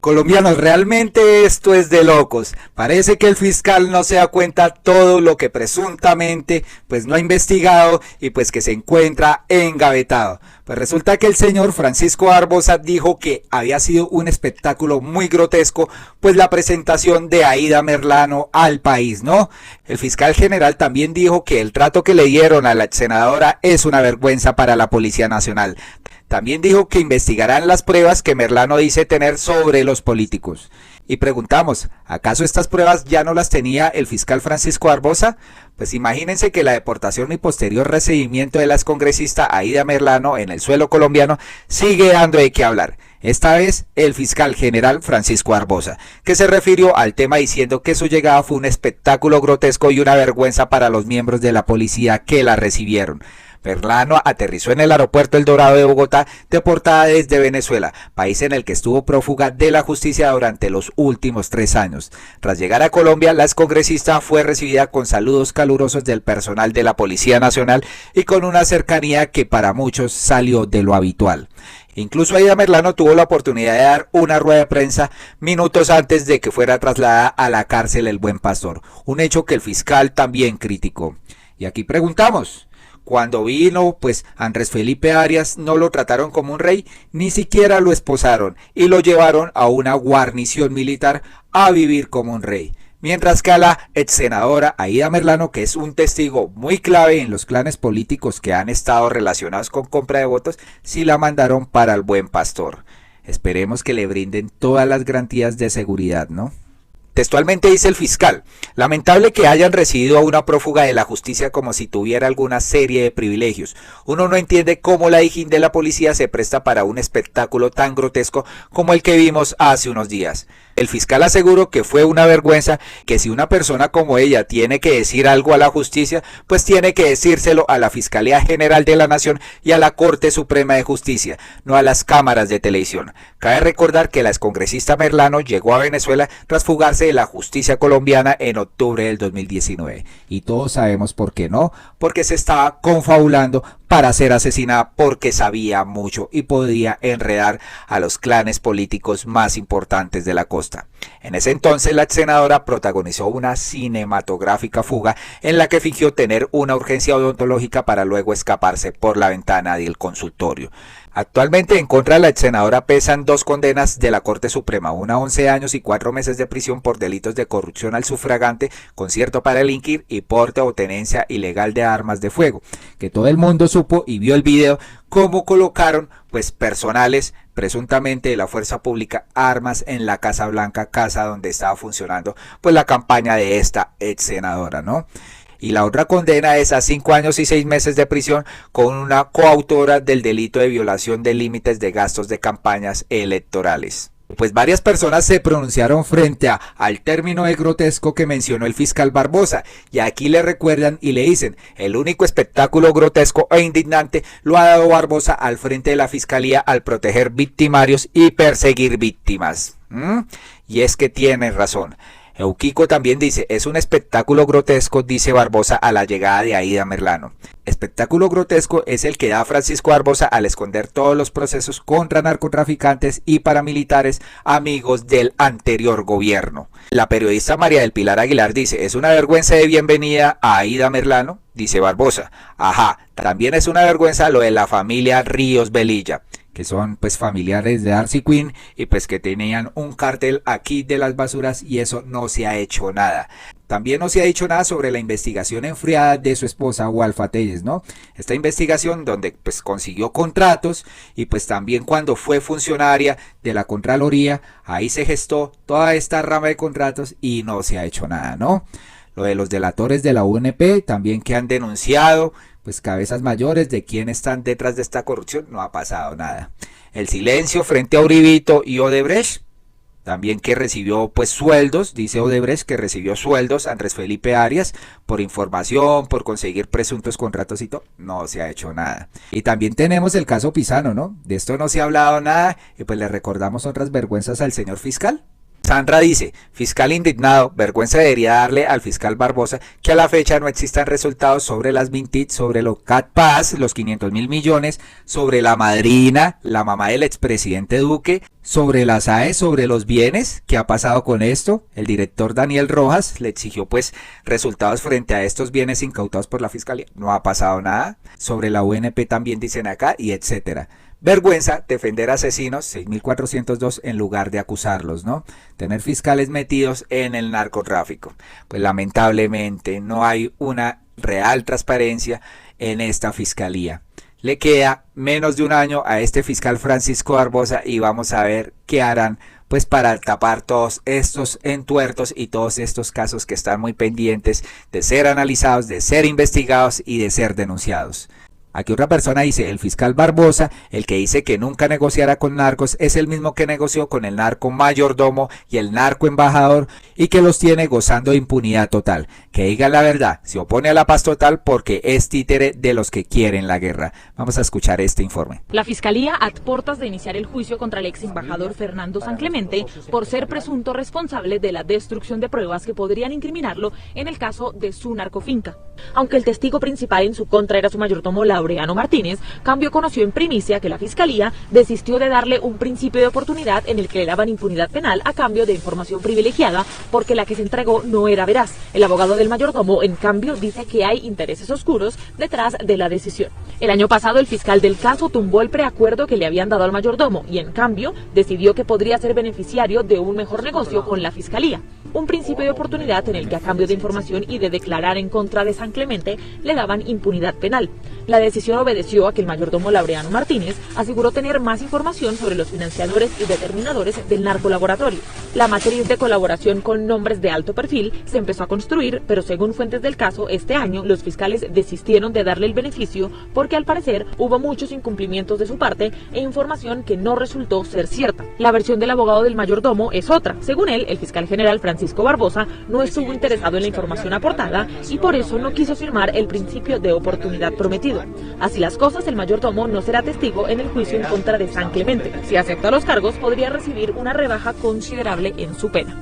Colombianos, realmente esto es de locos. Parece que el fiscal no se da cuenta todo lo que presuntamente pues no ha investigado y pues que se encuentra engavetado. Pues resulta que el señor Francisco Barbosa dijo que había sido un espectáculo muy grotesco pues la presentación de Aida Merlano al país, ¿no? El fiscal general también dijo que el trato que le dieron a la senadora es una vergüenza para la Policía Nacional. También dijo que investigarán las pruebas que Merlano dice tener sobre los políticos. Y preguntamos, ¿acaso estas pruebas ya no las tenía el fiscal Francisco Barbosa? Pues imagínense que la deportación y posterior recibimiento de la excongresista Aida Merlano en el suelo colombiano sigue dando de qué hablar. Esta vez el fiscal general Francisco Barbosa, que se refirió al tema diciendo que su llegada fue un espectáculo grotesco y una vergüenza para los miembros de la policía que la recibieron. Merlano aterrizó en el aeropuerto El Dorado de Bogotá, deportada desde Venezuela, país en el que estuvo prófuga de la justicia durante los últimos 3 años. Tras llegar a Colombia, la excongresista fue recibida con saludos calurosos del personal de la Policía Nacional y con una cercanía que para muchos salió de lo habitual. Incluso Aida Merlano tuvo la oportunidad de dar una rueda de prensa minutos antes de que fuera trasladada a la cárcel El Buen Pastor, un hecho que el fiscal también criticó. Y aquí preguntamos, cuando vino, pues Andrés Felipe Arias no lo trataron como un rey, ni siquiera lo esposaron y lo llevaron a una guarnición militar a vivir como un rey. Mientras que a la ex senadora Aida Merlano, que es un testigo muy clave en los clanes políticos que han estado relacionados con compra de votos, sí la mandaron para el Buen Pastor. Esperemos que le brinden todas las garantías de seguridad, ¿no? Textualmente dice el fiscal, lamentable que hayan recibido a una prófuga de la justicia como si tuviera alguna serie de privilegios. Uno no entiende cómo la dijín de la policía se presta para un espectáculo tan grotesco como el que vimos hace unos días. El fiscal aseguró que fue una vergüenza, que si una persona como ella tiene que decir algo a la justicia, pues tiene que decírselo a la Fiscalía General de la Nación y a la Corte Suprema de Justicia, no a las cámaras de televisión. Cabe recordar que la excongresista Merlano llegó a Venezuela tras fugarse de la justicia colombiana en octubre del 2019. Y todos sabemos por qué no, porque se estaba confabulando para ser asesinada porque sabía mucho y podía enredar a los clanes políticos más importantes de la costa. En ese entonces la senadora protagonizó una cinematográfica fuga en la que fingió tener una urgencia odontológica para luego escaparse por la ventana del consultorio. Actualmente en contra de la ex senadora pesan 2 condenas de la Corte Suprema, una 11 años y 4 meses de prisión por delitos de corrupción al sufragante, concierto para delinquir y porte o tenencia ilegal de armas de fuego, que todo el mundo supo y vio el video cómo colocaron pues personales presuntamente de la fuerza pública armas en la Casa Blanca, casa donde estaba funcionando pues la campaña de esta ex senadora, ¿no? Y la otra condena es a 5 años y 6 meses de prisión con una coautora del delito de violación de límites de gastos de campañas electorales. Pues varias personas se pronunciaron frente al término de grotesco que mencionó el fiscal Barbosa, y aquí le recuerdan y le dicen, el único espectáculo grotesco e indignante lo ha dado Barbosa al frente de la fiscalía al proteger victimarios y perseguir víctimas. Y es que tiene razón. Eukiko también dice, es un espectáculo grotesco, dice Barbosa a la llegada de Aida Merlano. Espectáculo grotesco es el que da Francisco Barbosa al esconder todos los procesos contra narcotraficantes y paramilitares amigos del anterior gobierno. La periodista María del Pilar Aguilar dice, es una vergüenza de bienvenida a Aida Merlano, dice Barbosa. Ajá, también es una vergüenza lo de la familia Ríos Velilla, que son pues familiares de Darcy Quinn y pues que tenían un cartel aquí de las basuras y eso no se ha hecho nada. También no se ha dicho nada sobre la investigación enfriada de su esposa Walfa Telles, ¿no? Esta investigación donde pues consiguió contratos y pues también cuando fue funcionaria de la Contraloría, ahí se gestó toda esta rama de contratos y no se ha hecho nada, ¿no? Lo de los delatores de la UNP también que han denunciado pues cabezas mayores de quién están detrás de esta corrupción, no ha pasado nada. El silencio frente a Uribito y Odebrecht, también que recibió pues sueldos, dice Odebrecht que recibió sueldos Andrés Felipe Arias por información, por conseguir presuntos contratos y todo, no se ha hecho nada. Y también tenemos el caso Pisano, ¿no? De esto no se ha hablado nada y pues le recordamos otras vergüenzas al señor fiscal. Sandra dice, fiscal indignado, vergüenza debería darle al fiscal Barbosa que a la fecha no existan resultados sobre las Mintit, sobre los CatPaz, los 500.000 millones, sobre la madrina, la mamá del expresidente Duque, sobre las AE, sobre los bienes. ¿Qué ha pasado con esto? El director Daniel Rojas le exigió pues resultados frente a estos bienes incautados por la fiscalía. No ha pasado nada. Sobre la UNP también dicen acá y etcétera. Vergüenza defender asesinos, 6.402 en lugar de acusarlos, ¿no? Tener fiscales metidos en el narcotráfico. Pues lamentablemente no hay una real transparencia en esta fiscalía. Le queda menos de un año a este fiscal Francisco Barbosa y vamos a ver qué harán pues para tapar todos estos entuertos y todos estos casos que están muy pendientes de ser analizados, de ser investigados y de ser denunciados. Aquí otra persona dice, el fiscal Barbosa, el que dice que nunca negociará con narcos, es el mismo que negoció con el narco mayordomo y el narco embajador y que los tiene gozando de impunidad total. Que digan la verdad, se opone a la paz total porque es títere de los que quieren la guerra. Vamos a escuchar este informe. La Fiscalía, a puertas de iniciar el juicio contra el ex embajador Fernando San Clemente por ser presunto responsable de la destrucción de pruebas que podrían incriminarlo en el caso de su narcofinca. Aunque el testigo principal en su contra era su mayordomo Laureano Martínez, Cambio conoció en primicia que la Fiscalía desistió de darle un principio de oportunidad en el que le daban impunidad penal a cambio de información privilegiada, porque la que se entregó no era veraz. El abogado del mayordomo, en cambio, dice que hay intereses oscuros detrás de la decisión. El año pasado, el fiscal del caso tumbó el preacuerdo que le habían dado al mayordomo y, en cambio, decidió que podría ser beneficiario de un mejor negocio con la Fiscalía. Un principio de oportunidad en el que a cambio de información y de declarar en contra de San Clemente le daban impunidad penal. La decisión obedeció a que el mayordomo Laureano Martínez aseguró tener más información sobre los financiadores y determinadores del narcolaboratorio. La matriz de colaboración con nombres de alto perfil se empezó a construir, pero según fuentes del caso, este año los fiscales desistieron de darle el beneficio porque al parecer hubo muchos incumplimientos de su parte e información que no resultó ser cierta. La versión del abogado del mayordomo es otra. Según él, el fiscal general Francisco Barbosa no estuvo interesado en la información aportada y por eso no quiso firmar el principio de oportunidad prometido. Así las cosas, el mayordomo no será testigo en el juicio en contra de San Clemente. Si acepta los cargos, podría recibir una rebaja considerable en su pena.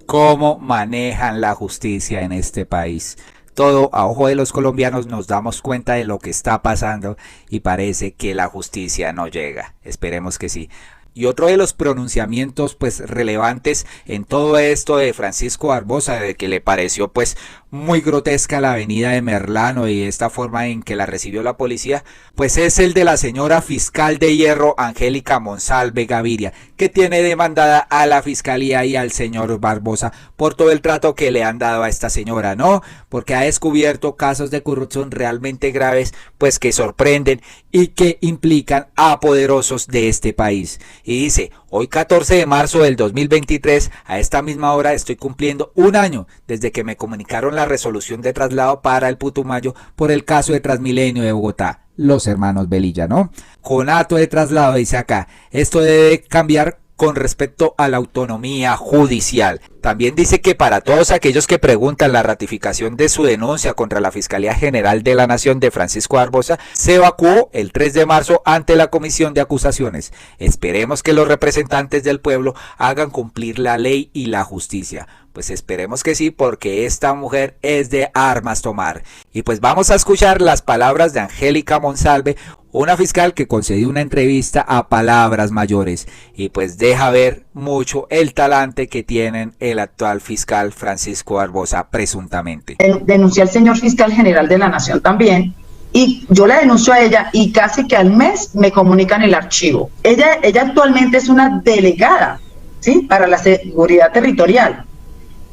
¿Cómo manejan la justicia en este país? Todo a ojo de los colombianos nos damos cuenta de lo que está pasando y parece que la justicia no llega. Esperemos que sí. Y otro de los pronunciamientos pues relevantes en todo esto de Francisco Barbosa, de que le pareció pues muy grotesca la avenida de Merlano y esta forma en que la recibió la policía, pues es el de la señora fiscal de hierro Angélica Monsalve Gaviria, que tiene demandada a la fiscalía y al señor Barbosa por todo el trato que le han dado a esta señora, ¿no? Porque ha descubierto casos de corrupción realmente graves, pues que sorprenden y que implican a poderosos de este país. Y dice, hoy 14 de marzo del 2023, a esta misma hora estoy cumpliendo un año desde que me comunicaron la resolución de traslado para el Putumayo por el caso de Transmilenio de Bogotá. Los hermanos Velilla, ¿no? Conato de traslado, dice acá, esto debe cambiar con respecto a la autonomía judicial. También dice que para todos aquellos que preguntan la ratificación de su denuncia contra la Fiscalía General de la Nación de Francisco Barbosa se evacuó el 3 de marzo ante la Comisión de Acusaciones. Esperemos que los representantes del pueblo hagan cumplir la ley y la justicia. Pues esperemos que sí, porque esta mujer es de armas tomar. Y pues vamos a escuchar las palabras de Angélica Monsalve, una fiscal que concedió una entrevista a Palabras Mayores y pues deja ver mucho el talante que tienen el actual fiscal Francisco Barbosa presuntamente. Denuncié al señor fiscal general de la Nación también y yo la denuncio a ella y casi que al mes me comunican el archivo. Ella actualmente es una delegada, ¿sí?, para la seguridad territorial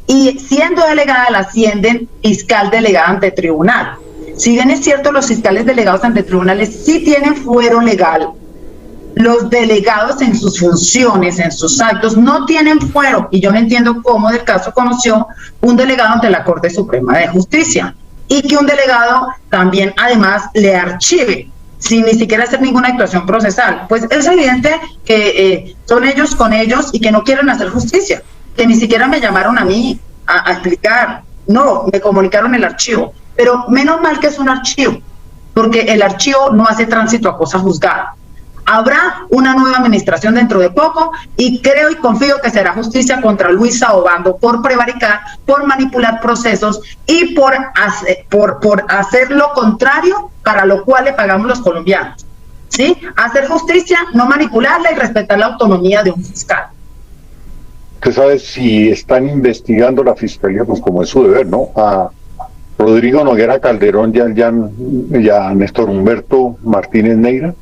y siendo delegada la ascienden fiscal delegada ante tribunal. Si bien es cierto, los fiscales delegados ante tribunales sí tienen fuero legal, los delegados en sus funciones, en sus actos, no tienen fuero. Y yo no entiendo cómo del caso conoció un delegado ante la Corte Suprema de Justicia. Y que un delegado también, además, le archive, sin ni siquiera hacer ninguna actuación procesal. Pues es evidente que son ellos con ellos y que no quieren hacer justicia. Que ni siquiera me llamaron a mí a explicar. No, me comunicaron el archivo. Pero menos mal que es un archivo, porque el archivo no hace tránsito a cosa juzgada. Habrá una nueva administración dentro de poco y creo y confío que será justicia contra Luisa Obando por prevaricar, por manipular procesos y por hacer lo contrario para lo cual le pagamos los colombianos. ¿Sí? Hacer justicia, no manipularla y respetar la autonomía de un fiscal. Usted sabe si están investigando la fiscalía, pues como es su deber, ¿no? A Rodrigo Noguera Calderón y a Néstor Humberto Martínez Neira.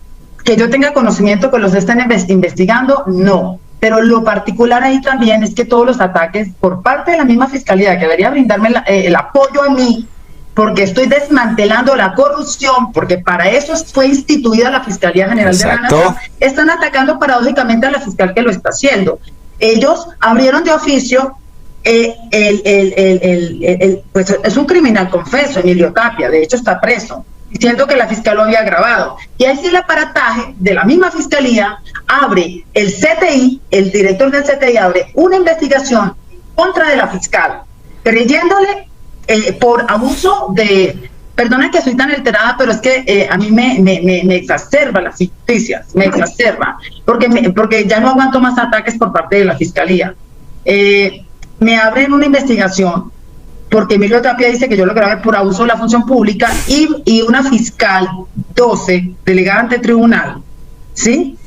Que yo tenga conocimiento que los estén investigando, no. Pero lo particular ahí también es que todos los ataques por parte de la misma fiscalía, que debería brindarme el apoyo a mí, porque estoy desmantelando la corrupción, porque para eso fue instituida la Fiscalía General de la Nación, están atacando paradójicamente a la fiscal que lo está haciendo. Ellos abrieron de oficio, pues es un criminal confeso, Emilio Tapia, de hecho está preso, diciendo que la fiscal lo había grabado. Y ahí sí el aparataje de la misma fiscalía abre el CTI, el director del CTI abre una investigación contra de la fiscal, creyéndole por abuso de... Perdona que soy tan alterada, pero es que a mí me exacerba las noticias, me exacerba, porque ya no aguanto más ataques por parte de la fiscalía. Me abren una investigación porque Emilio Tapia dice que yo lo grabé por abuso de la función pública y una fiscal 12, delegada ante tribunal, ¿sí?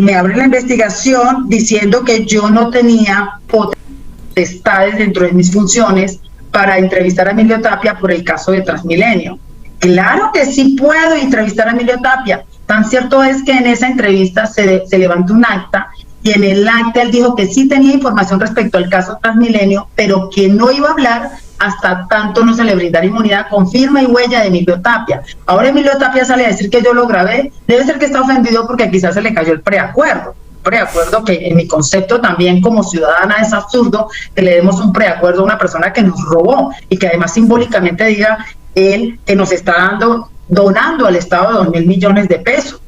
Me abre la investigación diciendo que yo no tenía potestades dentro de mis funciones para entrevistar a Emilio Tapia por el caso de Transmilenio. Claro que sí puedo entrevistar a Emilio Tapia. Tan cierto es que en esa entrevista se levantó un acta y en el acta él dijo que sí tenía información respecto al caso Transmilenio, pero que no iba a hablar hasta tanto no se le brindara inmunidad con firma y huella de Emilio Tapia. Ahora Emilio Tapia sale a decir que yo lo grabé. Debe ser que está ofendido porque quizás se le cayó el preacuerdo que en mi concepto también como ciudadana es absurdo que le demos un preacuerdo a una persona que nos robó y que además simbólicamente diga él que nos está donando al Estado 2.000 millones de pesos.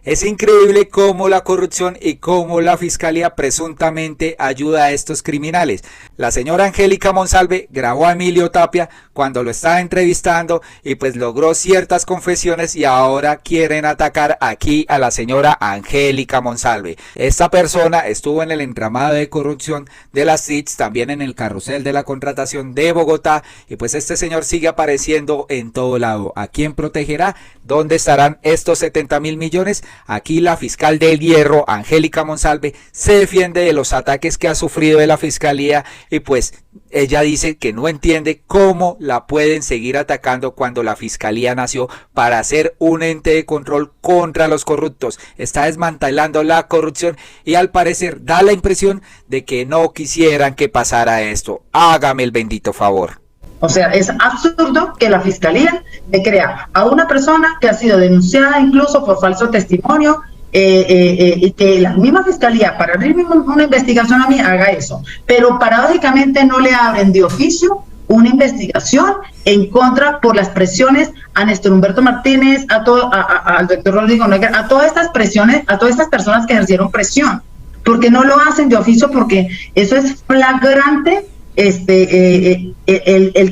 Es increíble cómo la corrupción y cómo la fiscalía presuntamente ayuda a estos criminales. La señora Angélica Monsalve grabó a Emilio Tapia cuando lo estaba entrevistando y pues logró ciertas confesiones y ahora quieren atacar aquí a la señora Angélica Monsalve. Esta persona estuvo en el entramado de corrupción de las CITS, también en el carrusel de la contratación de Bogotá y pues este señor sigue apareciendo en todo lado. ¿A quién protegerá? ¿Dónde estarán estos 70.000 millones? Aquí la fiscal del Hierro, Angélica Monsalve, se defiende de los ataques que ha sufrido de la fiscalía y pues ella dice que no entiende cómo la pueden seguir atacando cuando la fiscalía nació para ser un ente de control contra los corruptos. Está desmantelando la corrupción y al parecer da la impresión de que no quisieran que pasara esto. Hágame el bendito favor. O sea, es absurdo que la fiscalía le crea a una persona que ha sido denunciada incluso por falso testimonio y que la misma fiscalía para abrir una investigación a mí haga eso. Pero paradójicamente no le abren de oficio una investigación en contra por las presiones a Néstor Humberto Martínez, al doctor Rodrigo Noguera, a todas estas presiones, a todas estas personas que ejercieron presión. Porque no lo hacen de oficio porque eso es flagrante. El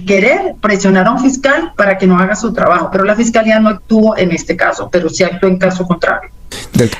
querer presionar a un fiscal para que no haga su trabajo, pero la fiscalía no actuó en este caso, pero sí actuó en caso contrario.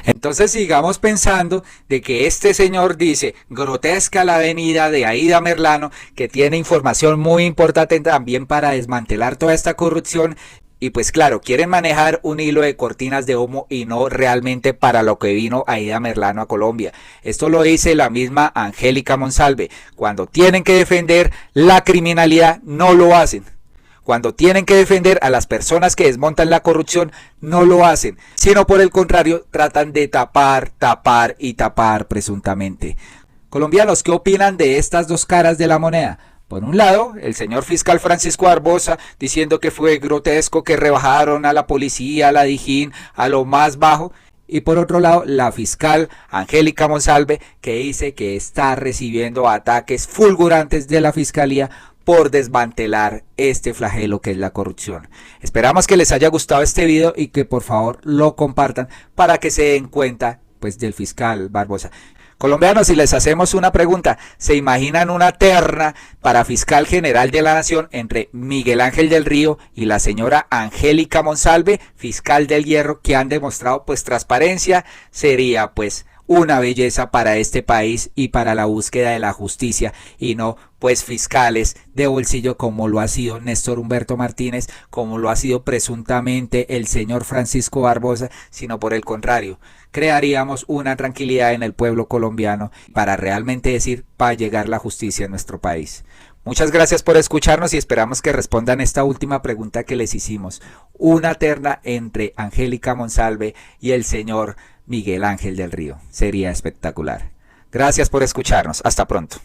Entonces sigamos pensando de que este señor dice grotesca la venida de Aida Merlano, que tiene información muy importante también para desmantelar toda esta corrupción. Y pues claro, quieren manejar un hilo de cortinas de humo y no realmente para lo que vino Aida Merlano a Colombia. Esto lo dice la misma Angélica Monsalve. Cuando tienen que defender la criminalidad, no lo hacen. Cuando tienen que defender a las personas que desmontan la corrupción, no lo hacen. Sino por el contrario, tratan de tapar presuntamente. Colombianos, ¿qué opinan de estas dos caras de la moneda? Por un lado, el señor fiscal Francisco Barbosa diciendo que fue grotesco que rebajaron a la policía, a la Dijín, a lo más bajo. Y por otro lado, la fiscal Angélica Monsalve que dice que está recibiendo ataques fulgurantes de la fiscalía por desmantelar este flagelo que es la corrupción. Esperamos que les haya gustado este video y que por favor lo compartan para que se den cuenta pues del fiscal Barbosa. Colombianos, si les hacemos una pregunta, ¿se imaginan una terna para fiscal general de la Nación entre Miguel Ángel del Río y la señora Angélica Monsalve, fiscal del Hierro, que han demostrado pues transparencia? Sería pues una belleza para este país y para la búsqueda de la justicia, y no pues fiscales de bolsillo como lo ha sido Néstor Humberto Martínez, como lo ha sido presuntamente el señor Francisco Barbosa, sino por el contrario, crearíamos una tranquilidad en el pueblo colombiano para realmente decir, va a llegar la justicia en nuestro país. Muchas gracias por escucharnos y esperamos que respondan esta última pregunta que les hicimos. Una terna entre Angélica Monsalve y el señor Miguel Ángel del Río. Sería espectacular. Gracias por escucharnos. Hasta pronto.